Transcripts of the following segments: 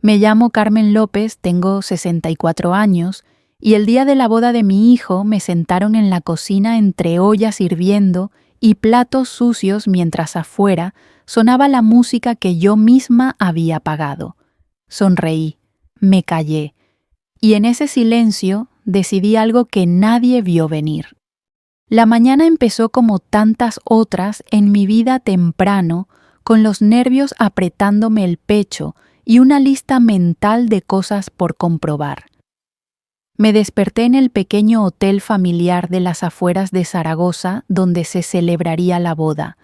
Me llamo Carmen López, tengo 64 años, y el día de la boda de mi hijo me sentaron en la cocina entre ollas hirviendo y platos sucios mientras afuera sonaba la música que yo misma había pagado. Sonreí, me callé, y en ese silencio decidí algo que nadie vio venir. La mañana empezó como tantas otras en mi vida temprano, con los nervios apretándome el pecho y una lista mental de cosas por comprobar. Me desperté en el pequeño hotel familiar de las afueras de Zaragoza donde se celebraría la boda.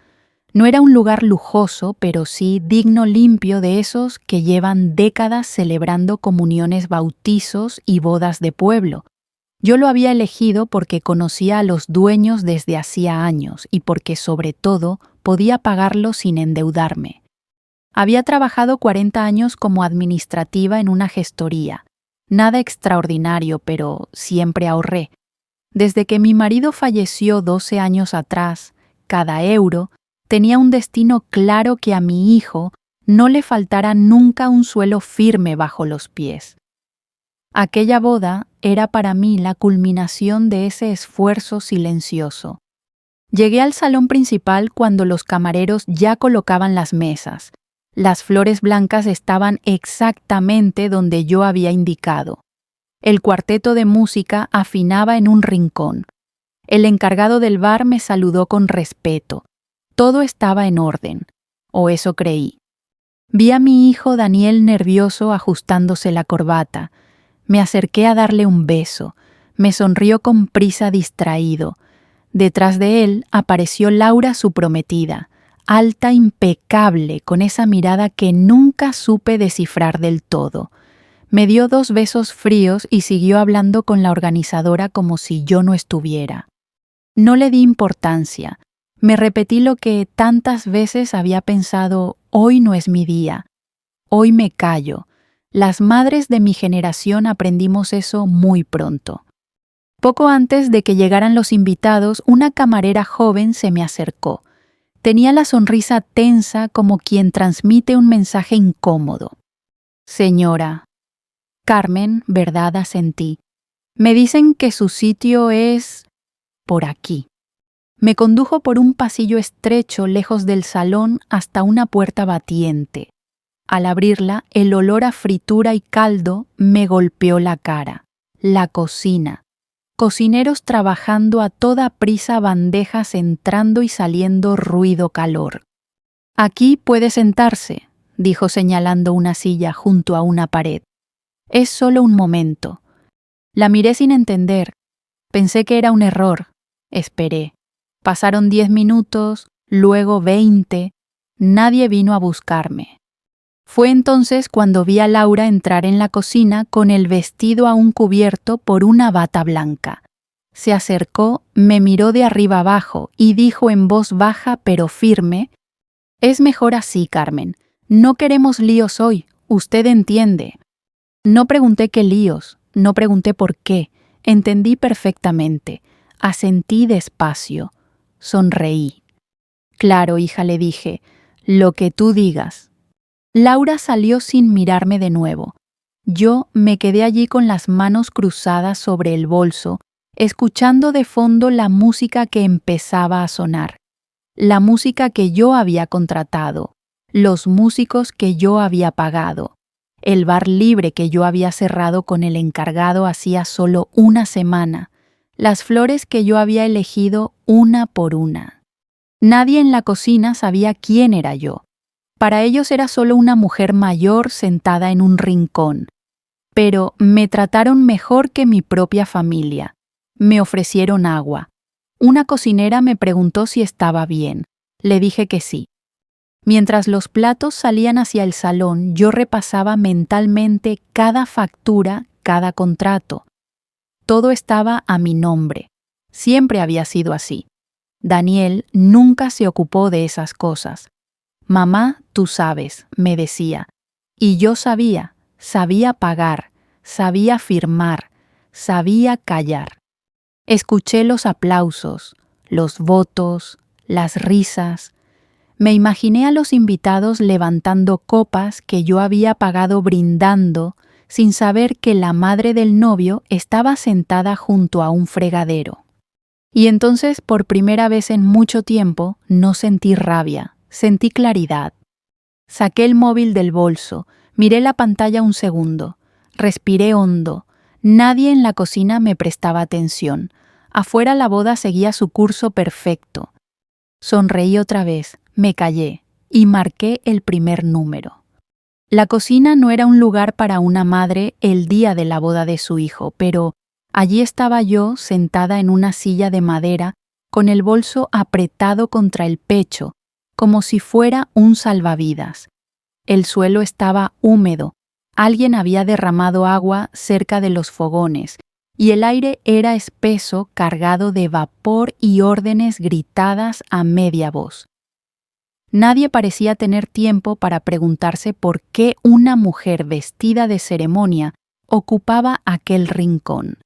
No era un lugar lujoso, pero sí digno, limpio, de esos que llevan décadas celebrando comuniones, bautizos y bodas de pueblo. Yo lo había elegido porque conocía a los dueños desde hacía años y porque, sobre todo, podía pagarlo sin endeudarme. Había trabajado 40 años como administrativa en una gestoría. Nada extraordinario, pero siempre ahorré. Desde que mi marido falleció 12 años atrás, cada euro tenía un destino claro, que a mi hijo no le faltara nunca un suelo firme bajo los pies. Aquella boda era para mí la culminación de ese esfuerzo silencioso. Llegué al salón principal cuando los camareros ya colocaban las mesas. Las flores blancas estaban exactamente donde yo había indicado. El cuarteto de música afinaba en un rincón. El encargado del bar me saludó con respeto. Todo estaba en orden, o eso creí. Vi a mi hijo Daniel nervioso ajustándose la corbata. Me acerqué a darle un beso. Me sonrió con prisa, distraído. Detrás de él apareció Laura, su prometida, alta, impecable, con esa mirada que nunca supe descifrar del todo. Me dio 2 besos fríos y siguió hablando con la organizadora como si yo no estuviera. No le di importancia. Me repetí lo que tantas veces había pensado: hoy no es mi día. Hoy me callo. Las madres de mi generación aprendimos eso muy pronto. Poco antes de que llegaran los invitados, una camarera joven se me acercó. Tenía la sonrisa tensa, como quien transmite un mensaje incómodo. Señora. Carmen, ¿verdad? Asentí. Me dicen que su sitio es por aquí. Me condujo por un pasillo estrecho lejos del salón hasta una puerta batiente. Al abrirla, el olor a fritura y caldo me golpeó la cara. La cocina. Cocineros trabajando a toda prisa, bandejas entrando y saliendo, ruido, calor. Aquí puede sentarse, dijo señalando una silla junto a una pared. Es solo un momento. La miré sin entender. Pensé que era un error. Esperé. Pasaron 10 minutos, luego 20. Nadie vino a buscarme. Fue entonces cuando vi a Laura entrar en la cocina con el vestido aún cubierto por una bata blanca. Se acercó, me miró de arriba abajo y dijo en voz baja pero firme: «Es mejor así, Carmen. No queremos líos hoy, usted entiende». No pregunté qué líos, no pregunté por qué. Entendí perfectamente. Asentí despacio. Sonreí. «Claro, hija», le dije, «lo que tú digas». Laura salió sin mirarme de nuevo. Yo me quedé allí con las manos cruzadas sobre el bolso, escuchando de fondo la música que empezaba a sonar. La música que yo había contratado, los músicos que yo había pagado, el bar libre que yo había cerrado con el encargado hacía solo una semana, las flores que yo había elegido una por una. Nadie en la cocina sabía quién era yo. Para ellos era solo una mujer mayor sentada en un rincón. Pero me trataron mejor que mi propia familia. Me ofrecieron agua. Una cocinera me preguntó si estaba bien. Le dije que sí. Mientras los platos salían hacia el salón, yo repasaba mentalmente cada factura, cada contrato. Todo estaba a mi nombre. Siempre había sido así. Daniel nunca se ocupó de esas cosas. «Mamá, tú sabes», me decía. Y yo sabía pagar, sabía firmar, sabía callar. Escuché los aplausos, los votos, las risas. Me imaginé a los invitados levantando copas que yo había pagado brindando, sin saber que la madre del novio estaba sentada junto a un fregadero. Y entonces, por primera vez en mucho tiempo, no sentí rabia, sentí claridad. Saqué el móvil del bolso, miré la pantalla un segundo, respiré hondo. Nadie en la cocina me prestaba atención. Afuera la boda seguía su curso perfecto. Sonreí otra vez, me callé y marqué el primer número. La cocina no era un lugar para una madre el día de la boda de su hijo, pero allí estaba yo sentada en una silla de madera con el bolso apretado contra el pecho, como si fuera un salvavidas. El suelo estaba húmedo, alguien había derramado agua cerca de los fogones, y el aire era espeso, cargado de vapor y órdenes gritadas a media voz. Nadie parecía tener tiempo para preguntarse por qué una mujer vestida de ceremonia ocupaba aquel rincón.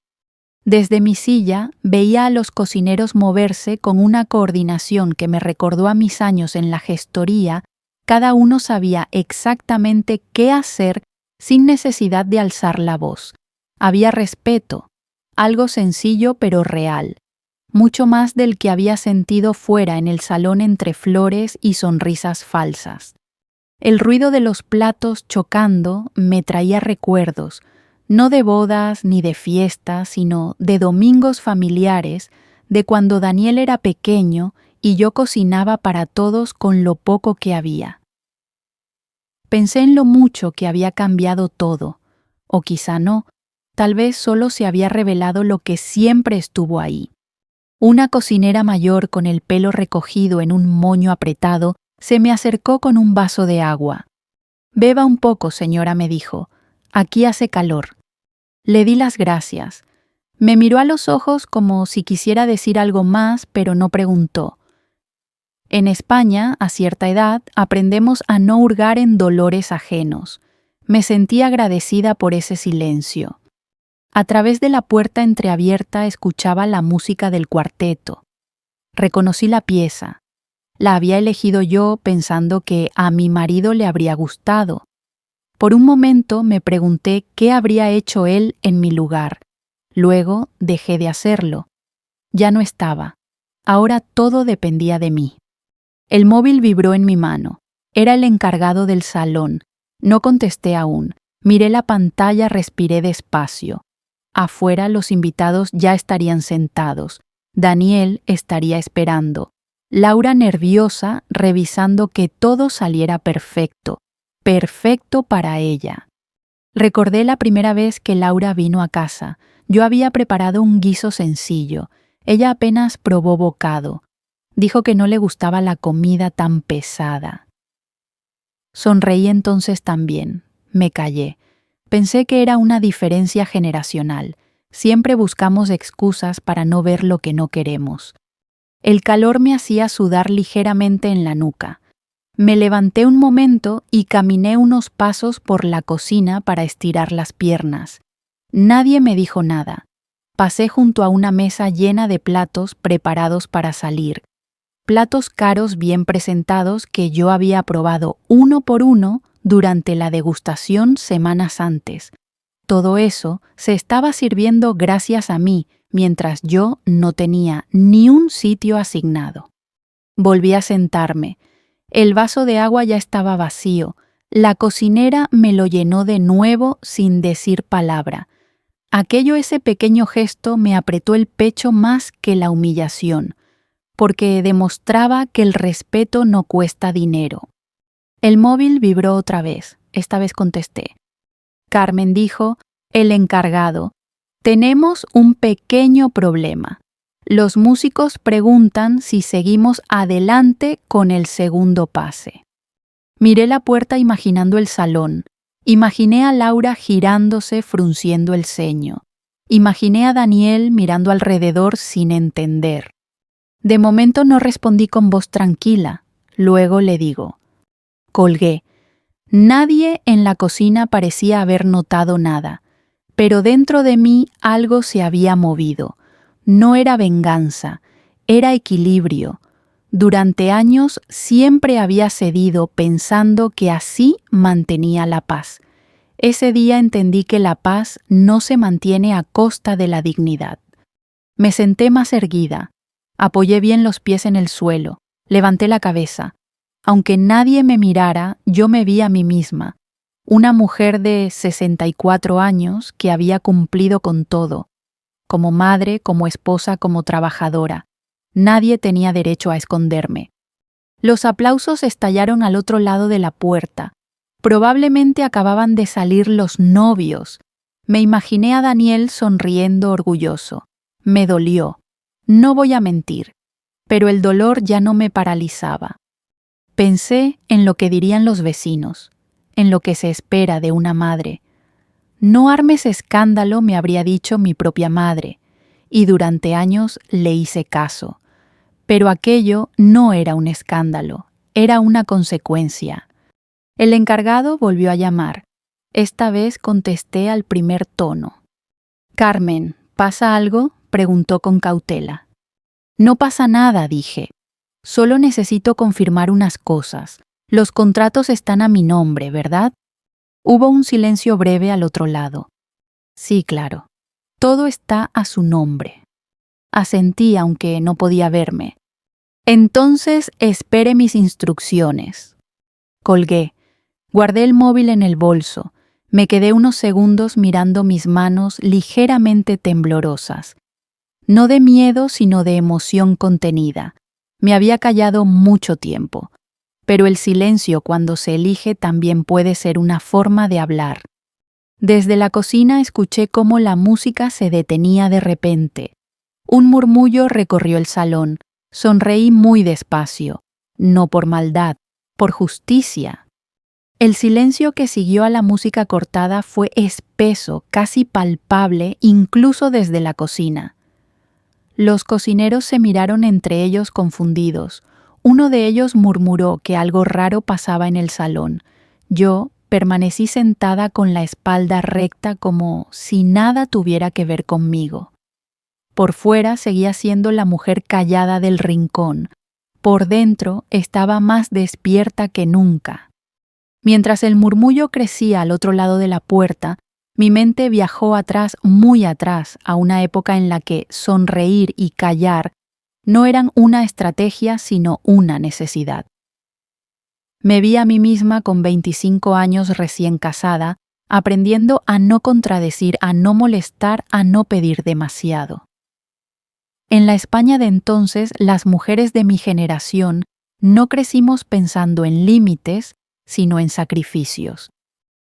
Desde mi silla veía a los cocineros moverse con una coordinación que me recordó a mis años en la gestoría. Cada uno sabía exactamente qué hacer sin necesidad de alzar la voz. Había respeto, algo sencillo pero real, mucho más del que había sentido fuera en el salón entre flores y sonrisas falsas. El ruido de los platos chocando me traía recuerdos, no de bodas ni de fiestas, sino de domingos familiares, de cuando Daniel era pequeño y yo cocinaba para todos con lo poco que había. Pensé en lo mucho que había cambiado todo, o quizá no, tal vez solo se había revelado lo que siempre estuvo ahí. Una cocinera mayor con el pelo recogido en un moño apretado se me acercó con un vaso de agua. «Beba un poco, señora», me dijo. «Aquí hace calor». Le di las gracias. Me miró a los ojos como si quisiera decir algo más, pero no preguntó. En España, a cierta edad, aprendemos a no hurgar en dolores ajenos. Me sentí agradecida por ese silencio. A través de la puerta entreabierta escuchaba la música del cuarteto. Reconocí la pieza. La había elegido yo pensando que a mi marido le habría gustado. Por un momento me pregunté qué habría hecho él en mi lugar. Luego dejé de hacerlo. Ya no estaba. Ahora todo dependía de mí. El móvil vibró en mi mano. Era el encargado del salón. No contesté aún. Miré la pantalla, respiré despacio. Afuera los invitados ya estarían sentados. Daniel estaría esperando. Laura nerviosa, revisando que todo saliera perfecto. Perfecto para ella. Recordé la primera vez que Laura vino a casa. Yo había preparado un guiso sencillo. Ella apenas probó bocado. Dijo que no le gustaba la comida tan pesada. Sonreí entonces también. Me callé. Pensé que era una diferencia generacional. Siempre buscamos excusas para no ver lo que no queremos. El calor me hacía sudar ligeramente en la nuca. Me levanté un momento y caminé unos pasos por la cocina para estirar las piernas. Nadie me dijo nada. Pasé junto a una mesa llena de platos preparados para salir. Platos caros bien presentados que yo había probado uno por uno durante la degustación semanas antes. Todo eso se estaba sirviendo gracias a mí, mientras yo no tenía ni un sitio asignado. Volví a sentarme. El vaso de agua ya estaba vacío. La cocinera me lo llenó de nuevo sin decir palabra. Ese pequeño gesto me apretó el pecho más que la humillación, porque demostraba que el respeto no cuesta dinero. El móvil vibró otra vez. Esta vez contesté. Carmen dijo, el encargado. Tenemos un pequeño problema. Los músicos preguntan si seguimos adelante con el segundo pase. Miré la puerta imaginando el salón. Imaginé a Laura girándose, frunciendo el ceño. Imaginé a Daniel mirando alrededor sin entender. De momento no respondí con voz tranquila. Luego le digo. Colgué. Nadie en la cocina parecía haber notado nada, pero dentro de mí algo se había movido. No era venganza, era equilibrio. Durante años siempre había cedido pensando que así mantenía la paz. Ese día entendí que la paz no se mantiene a costa de la dignidad. Me senté más erguida, apoyé bien los pies en el suelo, levanté la cabeza. Aunque nadie me mirara, yo me vi a mí misma, una mujer de 64 años que había cumplido con todo, como madre, como esposa, como trabajadora. Nadie tenía derecho a esconderme. Los aplausos estallaron al otro lado de la puerta. Probablemente acababan de salir los novios. Me imaginé a Daniel sonriendo orgulloso. Me dolió. No voy a mentir, pero el dolor ya no me paralizaba. Pensé en lo que dirían los vecinos, en lo que se espera de una madre. No armes escándalo, me habría dicho mi propia madre, y durante años le hice caso. Pero aquello no era un escándalo, era una consecuencia. El encargado volvió a llamar. Esta vez contesté al primer tono. «Carmen, ¿pasa algo?», preguntó con cautela. «No pasa nada», dije. «Solo necesito confirmar unas cosas. Los contratos están a mi nombre, ¿verdad?». Hubo un silencio breve al otro lado. «Sí, claro. Todo está a su nombre». Asentí, aunque no podía verme. «Entonces espere mis instrucciones». Colgué. Guardé el móvil en el bolso. Me quedé unos segundos mirando mis manos ligeramente temblorosas. No de miedo, sino de emoción contenida. Me había callado mucho tiempo. Pero el silencio, cuando se elige, también puede ser una forma de hablar. Desde la cocina escuché cómo la música se detenía de repente. Un murmullo recorrió el salón. Sonreí muy despacio. No por maldad, por justicia. El silencio que siguió a la música cortada fue espeso, casi palpable, incluso desde la cocina. Los cocineros se miraron entre ellos confundidos. Uno de ellos murmuró que algo raro pasaba en el salón. Yo permanecí sentada con la espalda recta como si nada tuviera que ver conmigo. Por fuera seguía siendo la mujer callada del rincón. Por dentro estaba más despierta que nunca. Mientras el murmullo crecía al otro lado de la puerta, mi mente viajó atrás, muy atrás, a una época en la que sonreír y callar no eran una estrategia, sino una necesidad. Me vi a mí misma con 25 años recién casada, aprendiendo a no contradecir, a no molestar, a no pedir demasiado. En la España de entonces, las mujeres de mi generación no crecimos pensando en límites, sino en sacrificios.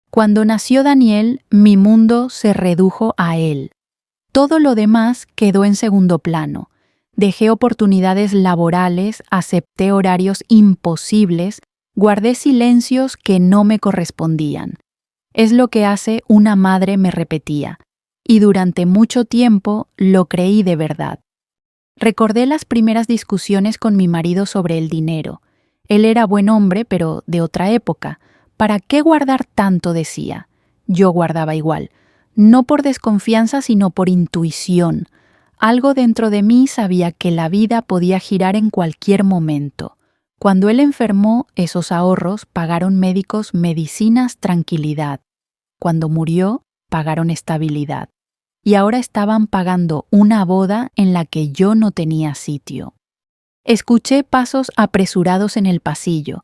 Cuando nació Daniel, mi mundo se redujo a él. Todo lo demás quedó en segundo plano. Dejé oportunidades laborales, acepté horarios imposibles, guardé silencios que no me correspondían. Es lo que hace una madre, me repetía, y durante mucho tiempo lo creí de verdad. Recordé las primeras discusiones con mi marido sobre el dinero. Él era buen hombre, pero de otra época. ¿Para qué guardar tanto?, decía. Yo guardaba igual. No por desconfianza, sino por intuición. Algo dentro de mí sabía que la vida podía girar en cualquier momento. Cuando él enfermó, esos ahorros pagaron médicos, medicinas, tranquilidad. Cuando murió, pagaron estabilidad. Y ahora estaban pagando una boda en la que yo no tenía sitio. Escuché pasos apresurados en el pasillo.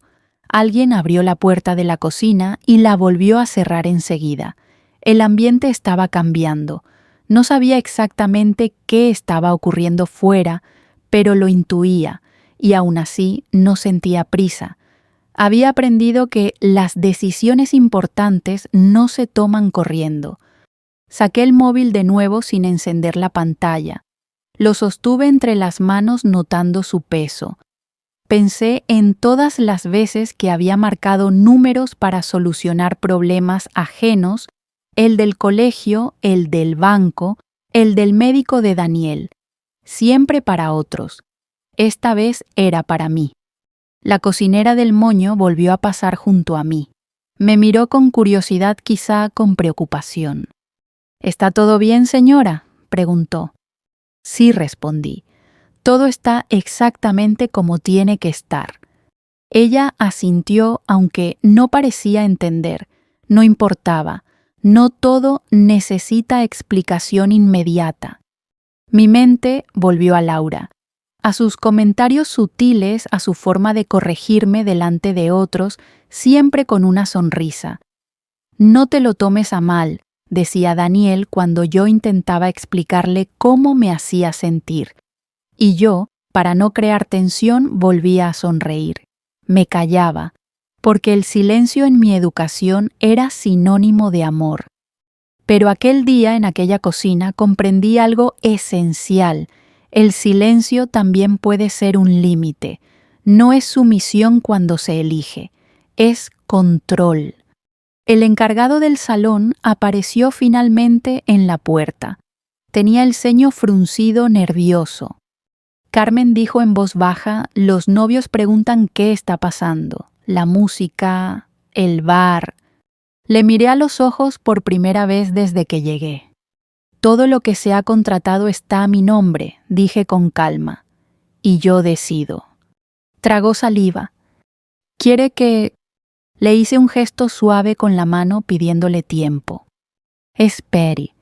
Alguien abrió la puerta de la cocina y la volvió a cerrar enseguida. El ambiente estaba cambiando. No sabía exactamente qué estaba ocurriendo fuera, pero lo intuía, y aún así no sentía prisa. Había aprendido que las decisiones importantes no se toman corriendo. Saqué el móvil de nuevo sin encender la pantalla. Lo sostuve entre las manos notando su peso. Pensé en todas las veces que había marcado números para solucionar problemas ajenos, el del colegio, el del banco, el del médico de Daniel. Siempre para otros. Esta vez era para mí. La cocinera del Moño volvió a pasar junto a mí. Me miró con curiosidad, quizá con preocupación. «¿Está todo bien, señora?», preguntó. «Sí», respondí. Todo está exactamente como tiene que estar. Ella asintió, aunque no parecía entender. No importaba. No todo necesita explicación inmediata. Mi mente volvió a Laura, a sus comentarios sutiles, a su forma de corregirme delante de otros, siempre con una sonrisa. No te lo tomes a mal, decía Daniel cuando yo intentaba explicarle cómo me hacía sentir. Y yo, para no crear tensión, volvía a sonreír. Me callaba, porque el silencio en mi educación era sinónimo de amor. Pero aquel día en aquella cocina comprendí algo esencial. El silencio también puede ser un límite. No es sumisión cuando se elige, es control. El encargado del salón apareció finalmente en la puerta. Tenía el ceño fruncido, nervioso. Carmen dijo en voz baja: los novios preguntan qué está pasando. La música, el bar. Le miré a los ojos por primera vez desde que llegué. Todo lo que se ha contratado está a mi nombre, dije con calma. Y yo decido. Tragó saliva. ¿Quiere que...? Le hice un gesto suave con la mano pidiéndole tiempo. Espere.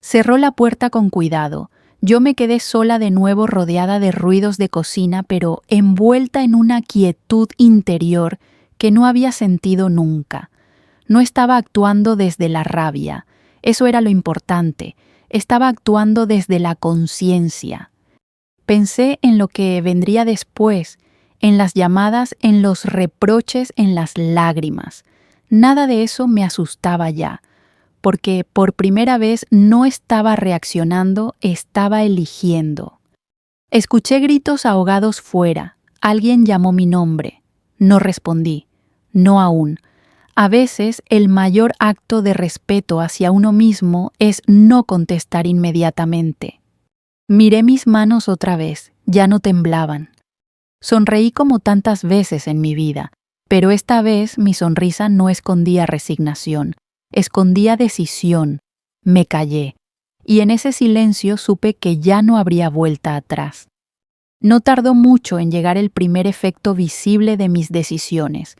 Cerró la puerta con cuidado. Yo me quedé sola de nuevo, rodeada de ruidos de cocina, pero envuelta en una quietud interior que no había sentido nunca. No estaba actuando desde la rabia. Eso era lo importante. Estaba actuando desde la conciencia. Pensé en lo que vendría después, en las llamadas, en los reproches, en las lágrimas. Nada de eso me asustaba ya, porque por primera vez no estaba reaccionando, estaba eligiendo. Escuché gritos ahogados fuera. Alguien llamó mi nombre. No respondí. No aún. A veces el mayor acto de respeto hacia uno mismo es no contestar inmediatamente. Miré mis manos otra vez, ya no temblaban. Sonreí como tantas veces en mi vida, pero esta vez mi sonrisa no escondía resignación, escondía decisión. Me callé, y en ese silencio supe que ya no habría vuelta atrás. No tardó mucho en llegar el primer efecto visible de mis decisiones.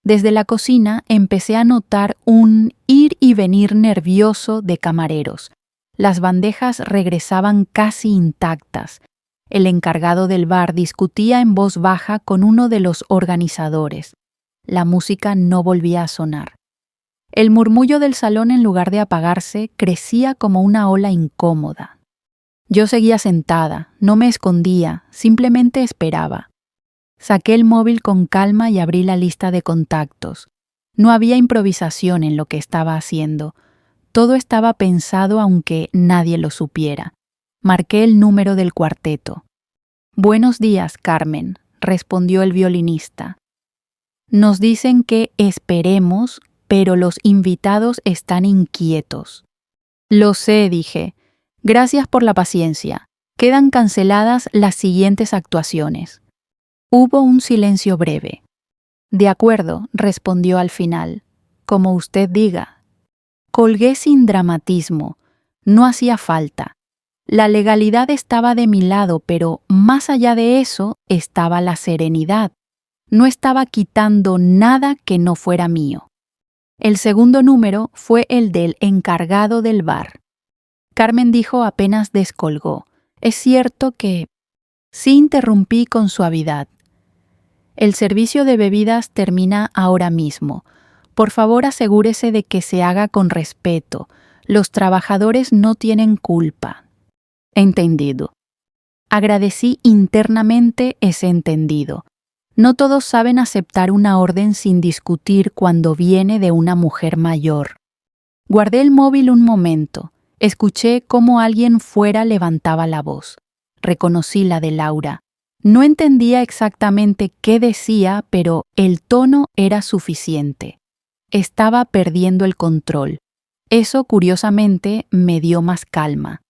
Desde la cocina empecé a notar un ir y venir nervioso de camareros. Las bandejas regresaban casi intactas. El encargado del bar discutía en voz baja con uno de los organizadores. La música no volvía a sonar. El murmullo del salón, en lugar de apagarse, crecía como una ola incómoda. Yo seguía sentada, no me escondía, simplemente esperaba. Saqué el móvil con calma y abrí la lista de contactos. No había improvisación en lo que estaba haciendo. Todo estaba pensado aunque nadie lo supiera. Marqué el número del cuarteto. Buenos días, Carmen, respondió el violinista. Nos dicen que esperemos, pero los invitados están inquietos. Lo sé, dije. Gracias por la paciencia. Quedan canceladas las siguientes actuaciones. Hubo un silencio breve. De acuerdo, respondió al final. Como usted diga. Colgué sin dramatismo. No hacía falta. La legalidad estaba de mi lado, pero más allá de eso estaba la serenidad. No estaba quitando nada que no fuera mío. El segundo número fue el del encargado del bar. Carmen dijo apenas descolgó. Es cierto que... Sí, interrumpí con suavidad. El servicio de bebidas termina ahora mismo. Por favor, asegúrese de que se haga con respeto. Los trabajadores no tienen culpa. Entendido. Agradecí internamente ese entendido. No todos saben aceptar una orden sin discutir cuando viene de una mujer mayor. Guardé el móvil un momento. Escuché cómo alguien fuera levantaba la voz. Reconocí la de Laura. No entendía exactamente qué decía, pero el tono era suficiente. Estaba perdiendo el control. Eso, curiosamente, me dio más calma.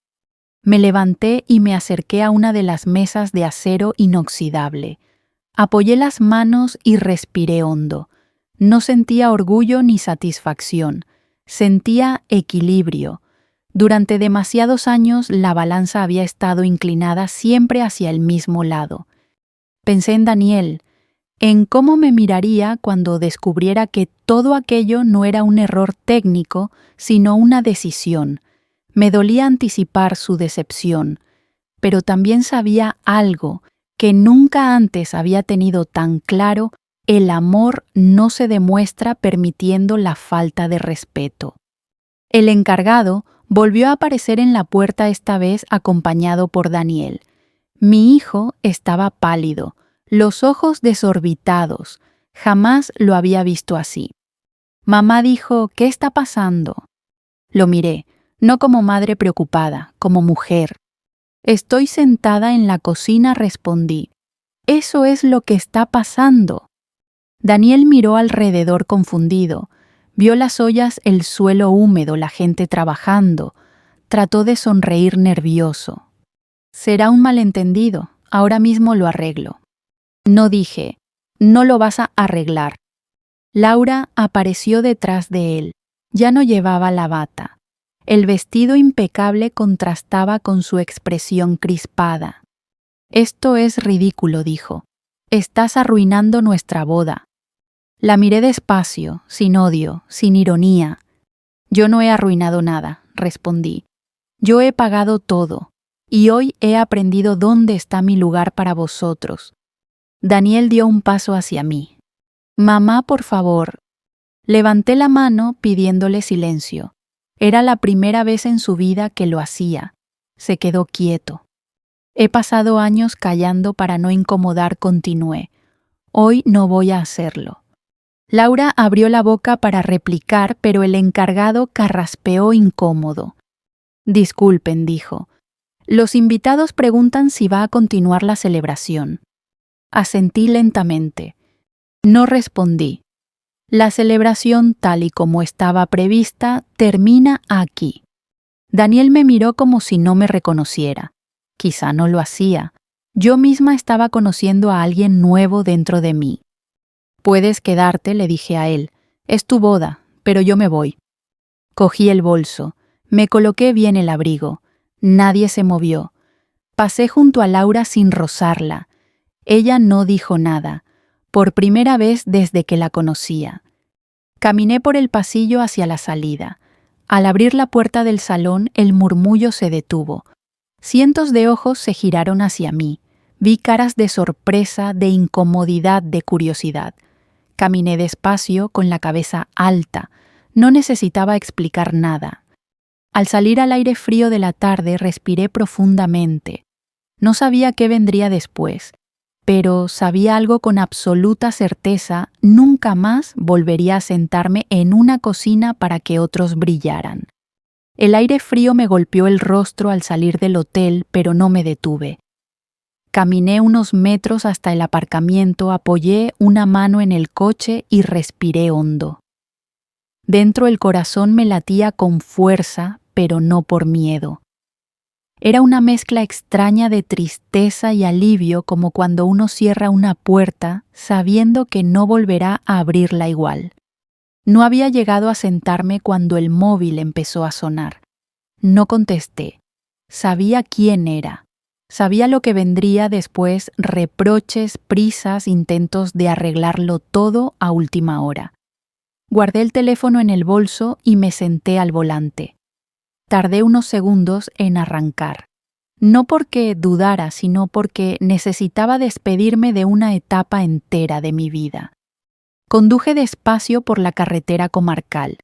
Me levanté y me acerqué a una de las mesas de acero inoxidable. Apoyé las manos y respiré hondo. No sentía orgullo ni satisfacción. Sentía equilibrio. Durante demasiados años la balanza había estado inclinada siempre hacia el mismo lado. Pensé en Daniel, en cómo me miraría cuando descubriera que todo aquello no era un error técnico, sino una decisión. Me dolía anticipar su decepción, pero también sabía algo que nunca antes había tenido tan claro: el amor no se demuestra permitiendo la falta de respeto. El encargado volvió a aparecer en la puerta, esta vez acompañado por Daniel. Mi hijo estaba pálido, los ojos desorbitados. Jamás lo había visto así. Mamá dijo: ¿Qué está pasando? Lo miré, no como madre preocupada, como mujer. Estoy sentada en la cocina, respondí. Eso es lo que está pasando. Daniel miró alrededor confundido. Vio las ollas, el suelo húmedo, la gente trabajando. Trató de sonreír nervioso. Será un malentendido, ahora mismo lo arreglo. No dije, no lo vas a arreglar. Laura apareció detrás de él. Ya no llevaba la bata. El vestido impecable contrastaba con su expresión crispada. Esto es ridículo, dijo. Estás arruinando nuestra boda. La miré despacio, sin odio, sin ironía. Yo no he arruinado nada, respondí. Yo he pagado todo, y hoy he aprendido dónde está mi lugar para vosotros. Daniel dio un paso hacia mí. Mamá, por favor. Levanté la mano pidiéndole silencio. Era la primera vez en su vida que lo hacía. Se quedó quieto. He pasado años callando para no incomodar, continué. Hoy no voy a hacerlo. Laura abrió la boca para replicar, pero el encargado carraspeó incómodo. Disculpen, dijo. Los invitados preguntan si va a continuar la celebración. Asentí lentamente. No respondí. La celebración, tal y como estaba prevista, termina aquí. Daniel me miró como si no me reconociera. Quizá no lo hacía. Yo misma estaba conociendo a alguien nuevo dentro de mí. Puedes quedarte, le dije a él. Es tu boda, pero yo me voy. Cogí el bolso. Me coloqué bien el abrigo. Nadie se movió. Pasé junto a Laura sin rozarla. Ella no dijo nada, por primera vez desde que la conocía. Caminé por el pasillo hacia la salida. Al abrir la puerta del salón, el murmullo se detuvo. Cientos de ojos se giraron hacia mí. Vi caras de sorpresa, de incomodidad, de curiosidad. Caminé despacio, con la cabeza alta. No necesitaba explicar nada. Al salir al aire frío de la tarde, respiré profundamente. No sabía qué vendría después, pero sabía algo con absoluta certeza: nunca más volvería a sentarme en una cocina para que otros brillaran. El aire frío me golpeó el rostro al salir del hotel, pero no me detuve. Caminé unos metros hasta el aparcamiento, apoyé una mano en el coche y respiré hondo. Dentro el corazón me latía con fuerza, pero no por miedo. Era una mezcla extraña de tristeza y alivio, como cuando uno cierra una puerta sabiendo que no volverá a abrirla igual. No había llegado a sentarme cuando el móvil empezó a sonar. No contesté. Sabía quién era. Sabía lo que vendría después: reproches, prisas, intentos de arreglarlo todo a última hora. Guardé el teléfono en el bolso y me senté al volante. Tardé unos segundos en arrancar. No porque dudara, sino porque necesitaba despedirme de una etapa entera de mi vida. Conduje despacio por la carretera comarcal.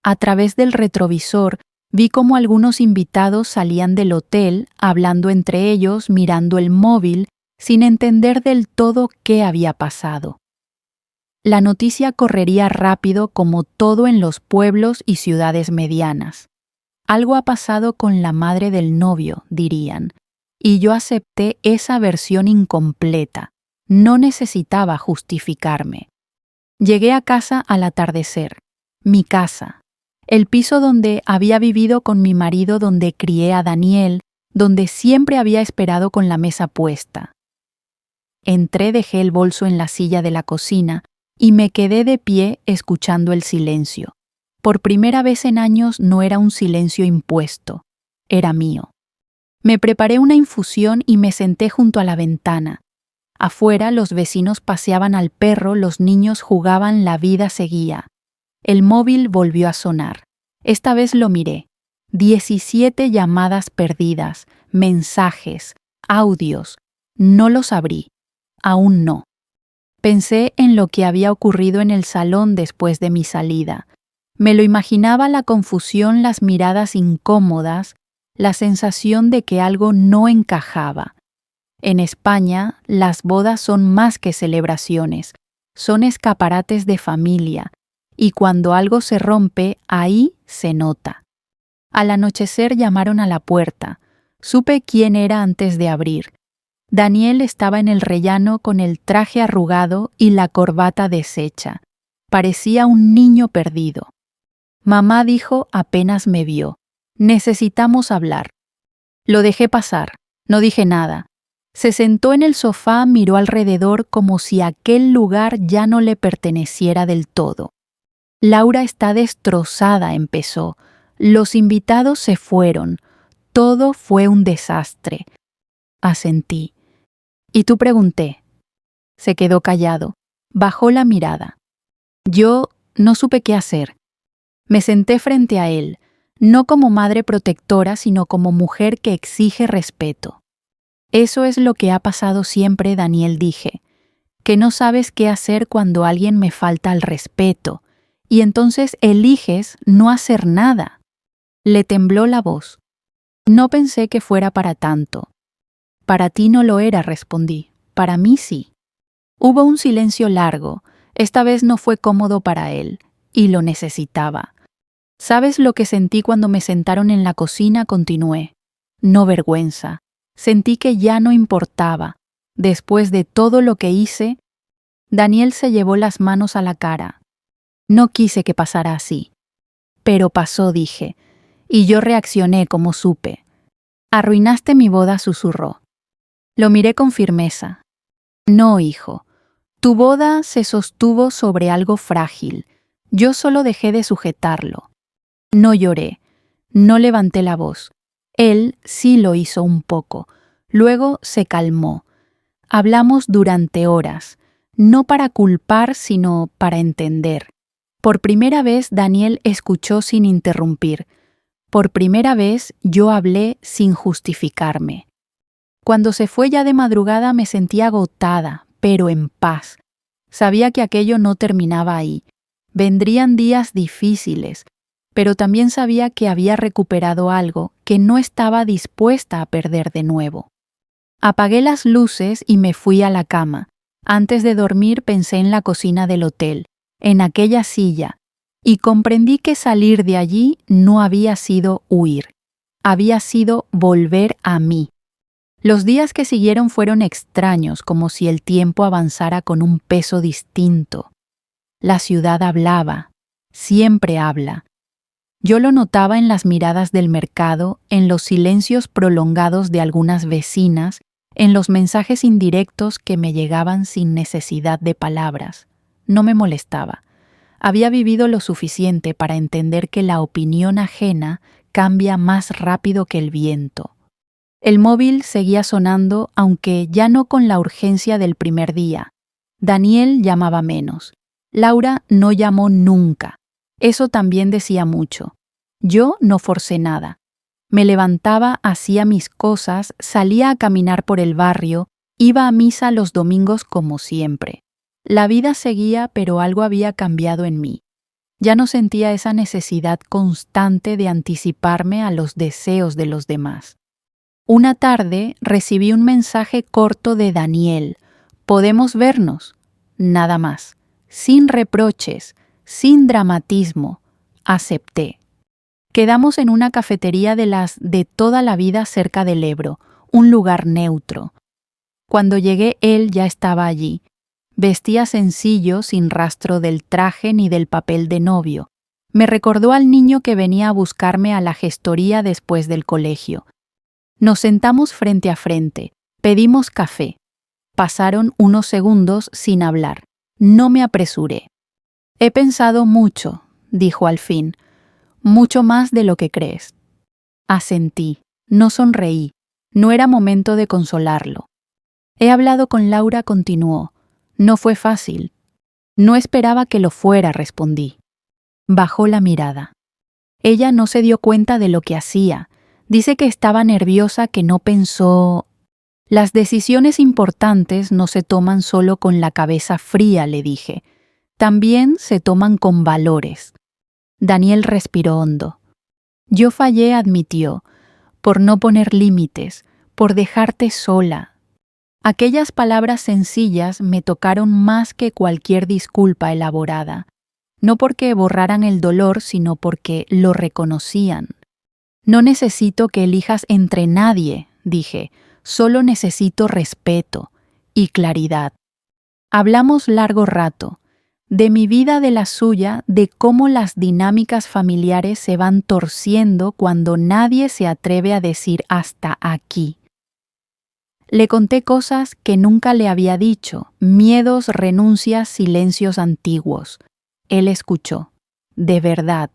A través del retrovisor vi cómo algunos invitados salían del hotel, hablando entre ellos, mirando el móvil, sin entender del todo qué había pasado. La noticia correría rápido, como todo en los pueblos y ciudades medianas. Algo ha pasado con la madre del novio, dirían, y yo acepté esa versión incompleta. No necesitaba justificarme. Llegué a casa al atardecer. Mi casa. El piso donde había vivido con mi marido, donde crié a Daniel, donde siempre había esperado con la mesa puesta. Entré, dejé el bolso en la silla de la cocina y me quedé de pie escuchando el silencio. Por primera vez en años no era un silencio impuesto, era mío. Me preparé una infusión y me senté junto a la ventana. Afuera los vecinos paseaban al perro, los niños jugaban, la vida seguía. El móvil volvió a sonar. Esta vez lo miré. 17 llamadas perdidas, mensajes, audios. No los abrí. Aún no. Pensé en lo que había ocurrido en el salón después de mi salida. Me lo imaginaba, la confusión, las miradas incómodas, la sensación de que algo no encajaba. En España, las bodas son más que celebraciones, son escaparates de familia, y cuando algo se rompe, ahí se nota. Al anochecer llamaron a la puerta. Supe quién era antes de abrir. Daniel estaba en el rellano con el traje arrugado y la corbata deshecha. Parecía un niño perdido. Mamá dijo apenas me vio: necesitamos hablar. Lo dejé pasar, no dije nada. Se sentó en el sofá, miró alrededor como si aquel lugar ya no le perteneciera del todo. Laura está destrozada, empezó. Los invitados se fueron. Todo fue un desastre. Asentí. ¿Y tú? Pregunté. Se quedó callado. Bajó la mirada. Yo no supe qué hacer. Me senté frente a él, no como madre protectora, sino como mujer que exige respeto. Eso es lo que ha pasado siempre, Daniel, dije, que no sabes qué hacer cuando alguien me falta al respeto, y entonces eliges no hacer nada. Le tembló la voz. No pensé que fuera para tanto. Para ti no lo era, respondí. Para mí sí. Hubo un silencio largo. Esta vez no fue cómodo para él, y lo necesitaba. ¿Sabes lo que sentí cuando me sentaron en la cocina?, continué. No vergüenza. Sentí que ya no importaba. Después de todo lo que hice, Daniel se llevó las manos a la cara. No quise que pasara así. Pero pasó, dije, y yo reaccioné como supe. Arruinaste mi boda, susurró. Lo miré con firmeza. No, hijo. Tu boda se sostuvo sobre algo frágil. Yo solo dejé de sujetarlo. No lloré. No levanté la voz. Él sí lo hizo un poco. Luego se calmó. Hablamos durante horas, no para culpar, sino para entender. Por primera vez Daniel escuchó sin interrumpir. Por primera vez yo hablé sin justificarme. Cuando se fue ya de madrugada me sentí agotada, pero en paz. Sabía que aquello no terminaba ahí. Vendrían días difíciles, pero también sabía que había recuperado algo que no estaba dispuesta a perder de nuevo. Apagué las luces y me fui a la cama. Antes de dormir pensé en la cocina del hotel, en aquella silla, y comprendí que salir de allí no había sido huir, había sido volver a mí. Los días que siguieron fueron extraños, como si el tiempo avanzara con un peso distinto. La ciudad hablaba, siempre habla. Yo lo notaba en las miradas del mercado, en los silencios prolongados de algunas vecinas, en los mensajes indirectos que me llegaban sin necesidad de palabras. No me molestaba. Había vivido lo suficiente para entender que la opinión ajena cambia más rápido que el viento. El móvil seguía sonando, aunque ya no con la urgencia del primer día. Daniel llamaba menos. Laura no llamó nunca. Eso también decía mucho. Yo no forcé nada. Me levantaba, hacía mis cosas, salía a caminar por el barrio, iba a misa los domingos como siempre. La vida seguía, pero algo había cambiado en mí. Ya no sentía esa necesidad constante de anticiparme a los deseos de los demás. Una tarde recibí un mensaje corto de Daniel. ¿Podemos vernos? Nada más. Sin reproches, sin dramatismo. Acepté. Quedamos en una cafetería de las de toda la vida cerca del Ebro, un lugar neutro. Cuando llegué él ya estaba allí. Vestía sencillo, sin rastro del traje ni del papel de novio. Me recordó al niño que venía a buscarme a la gestoría después del colegio. Nos sentamos frente a frente, pedimos café. Pasaron unos segundos sin hablar. No me apresuré. He pensado mucho, dijo al fin, mucho más de lo que crees. Asentí, no sonreí, no era momento de consolarlo. He hablado con Laura, continuó. No fue fácil. No esperaba que lo fuera, respondí. Bajó la mirada. Ella no se dio cuenta de lo que hacía. Dice que estaba nerviosa, que no pensó. Las decisiones importantes no se toman solo con la cabeza fría, le dije. También se toman con valores. Daniel respiró hondo. Yo fallé, admitió, por no poner límites, por dejarte sola. Aquellas palabras sencillas me tocaron más que cualquier disculpa elaborada, no porque borraran el dolor, sino porque lo reconocían. No necesito que elijas entre nadie, dije, solo necesito respeto y claridad. Hablamos largo rato, de mi vida, de la suya, de cómo las dinámicas familiares se van torciendo cuando nadie se atreve a decir hasta aquí. Le conté cosas que nunca le había dicho, miedos, renuncias, silencios antiguos. Él escuchó. De verdad.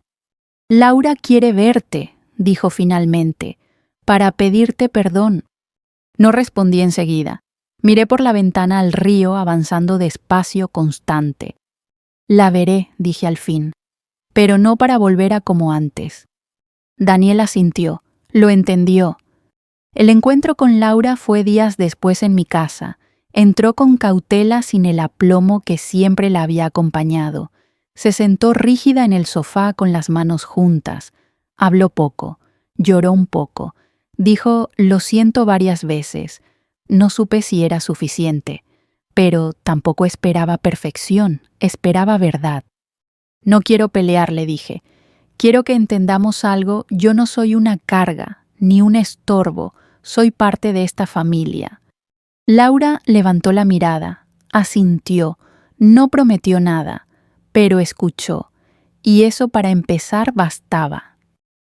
Laura quiere verte, dijo finalmente, para pedirte perdón. No respondí enseguida. Miré por la ventana al río avanzando despacio, constante. La veré, dije al fin, pero no para volver a como antes. Daniel asintió, lo entendió. El encuentro con Laura fue días después en mi casa. Entró con cautela, sin el aplomo que siempre la había acompañado. Se sentó rígida en el sofá con las manos juntas. Habló poco, lloró un poco. Dijo, lo siento varias veces. No supe si era suficiente, pero tampoco esperaba perfección, esperaba verdad. No quiero pelear, le dije. Quiero que entendamos algo, yo no soy una carga, ni un estorbo, soy parte de esta familia. Laura levantó la mirada, asintió, no prometió nada, pero escuchó, y eso para empezar bastaba.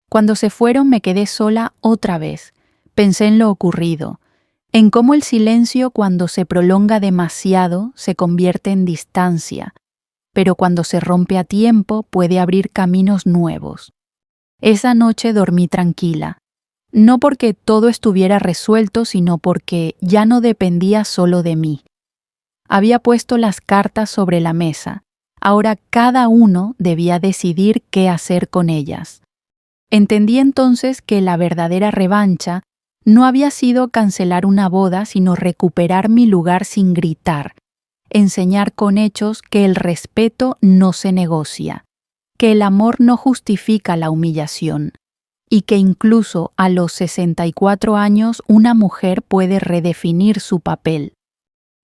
Cuando se fueron me quedé sola otra vez. Pensé en lo ocurrido, en cómo el silencio cuando se prolonga demasiado se convierte en distancia, pero cuando se rompe a tiempo puede abrir caminos nuevos. Esa noche dormí tranquila, no porque todo estuviera resuelto, sino porque ya no dependía solo de mí. Había puesto las cartas sobre la mesa, ahora cada uno debía decidir qué hacer con ellas. Entendí entonces que la verdadera revancha no había sido cancelar una boda, sino recuperar mi lugar sin gritar, enseñar con hechos que el respeto no se negocia, que el amor no justifica la humillación, y que incluso a los 64 años una mujer puede redefinir su papel.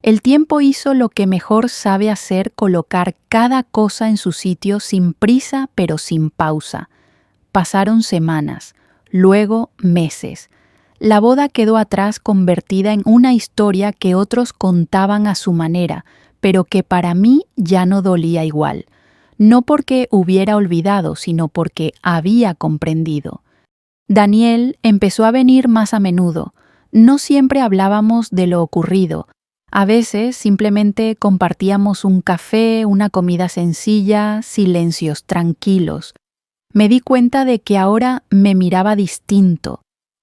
El tiempo hizo lo que mejor sabe hacer, colocar cada cosa en su sitio sin prisa pero sin pausa. Pasaron semanas, luego meses. La boda quedó atrás, convertida en una historia que otros contaban a su manera, pero que para mí ya no dolía igual. No porque hubiera olvidado, sino porque había comprendido. Daniel empezó a venir más a menudo. No siempre hablábamos de lo ocurrido. A veces simplemente compartíamos un café, una comida sencilla, silencios tranquilos. Me di cuenta de que ahora me miraba distinto,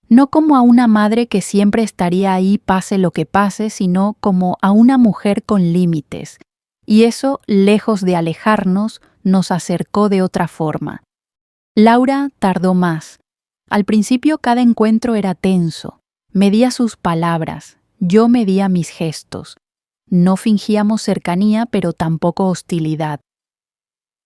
no como a una madre que siempre estaría ahí pase lo que pase, sino como a una mujer con límites. Y eso, lejos de alejarnos, nos acercó de otra forma. Laura tardó más. Al principio cada encuentro era tenso. Medía sus palabras, yo medía mis gestos. No fingíamos cercanía, pero tampoco hostilidad.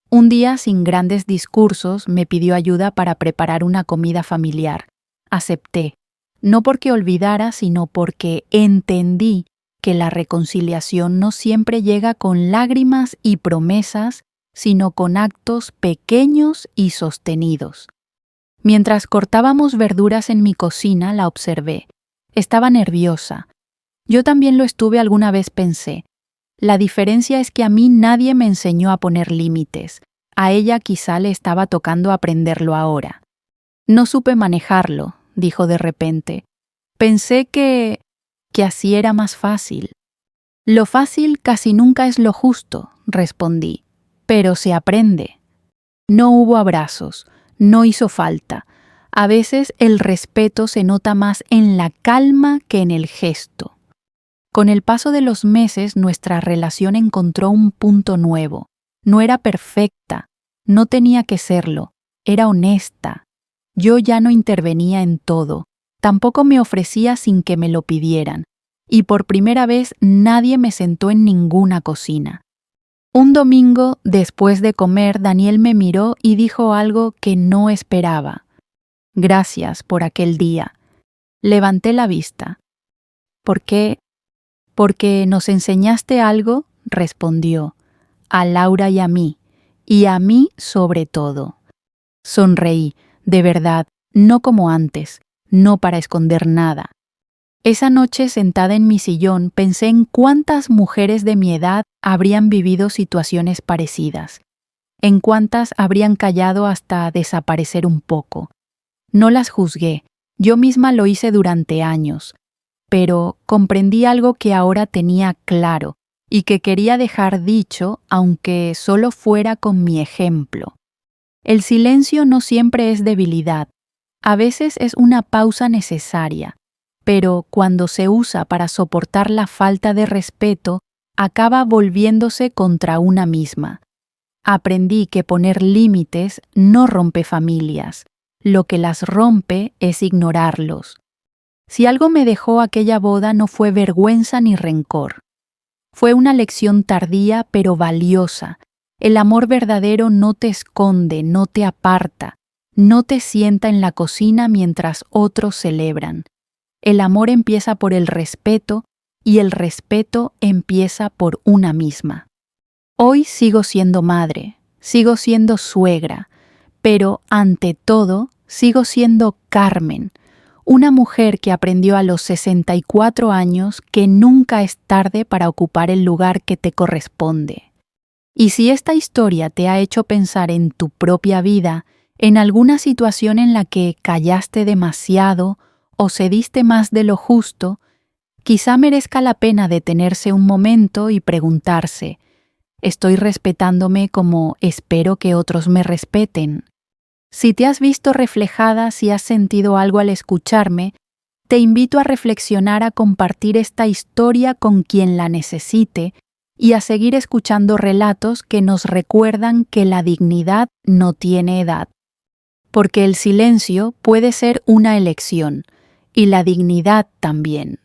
Un día, sin grandes discursos, me pidió ayuda para preparar una comida familiar. Acepté, no porque olvidara, sino porque entendí que la reconciliación no siempre llega con lágrimas y promesas, sino con actos pequeños y sostenidos. Mientras cortábamos verduras en mi cocina, la observé. Estaba nerviosa. Yo también lo estuve alguna vez, pensé. La diferencia es que a mí nadie me enseñó a poner límites. A ella quizá le estaba tocando aprenderlo ahora. No supe manejarlo, dijo de repente. Pensé que así era más fácil. Lo fácil casi nunca es lo justo, respondí, pero se aprende. No hubo abrazos, no hizo falta. A veces el respeto se nota más en la calma que en el gesto. Con el paso de los meses, nuestra relación encontró un punto nuevo. No era perfecta, no tenía que serlo, era honesta. Yo ya no intervenía en todo, tampoco me ofrecía sin que me lo pidieran, y por primera vez nadie me sentó en ninguna cocina. Un domingo, después de comer, Daniel me miró y dijo algo que no esperaba. Gracias por aquel día. Levanté la vista. ¿Por qué? Porque nos enseñaste algo, respondió, a Laura y a mí sobre todo. Sonreí, de verdad, no como antes, no para esconder nada. Esa noche, sentada en mi sillón, pensé en cuántas mujeres de mi edad habrían vivido situaciones parecidas, en cuántas habrían callado hasta desaparecer un poco. No las juzgué, yo misma lo hice durante años, pero comprendí algo que ahora tenía claro y que quería dejar dicho, aunque solo fuera con mi ejemplo. El silencio no siempre es debilidad, a veces es una pausa necesaria, pero cuando se usa para soportar la falta de respeto, acaba volviéndose contra una misma. Aprendí que poner límites no rompe familias, lo que las rompe es ignorarlos. Si algo me dejó aquella boda no fue vergüenza ni rencor. Fue una lección tardía pero valiosa. El amor verdadero no te esconde, no te aparta, no te sienta en la cocina mientras otros celebran. El amor empieza por el respeto y el respeto empieza por una misma. Hoy sigo siendo madre, sigo siendo suegra, pero ante todo sigo siendo Carmen, una mujer que aprendió a los 64 años que nunca es tarde para ocupar el lugar que te corresponde. Y si esta historia te ha hecho pensar en tu propia vida, en alguna situación en la que callaste demasiado o cediste más de lo justo, quizá merezca la pena detenerse un momento y preguntarse, ¿estoy respetándome como espero que otros me respeten? Si te has visto reflejada, si has sentido algo al escucharme, te invito a reflexionar, a compartir esta historia con quien la necesite y a seguir escuchando relatos que nos recuerdan que la dignidad no tiene edad. Porque el silencio puede ser una elección y la dignidad también.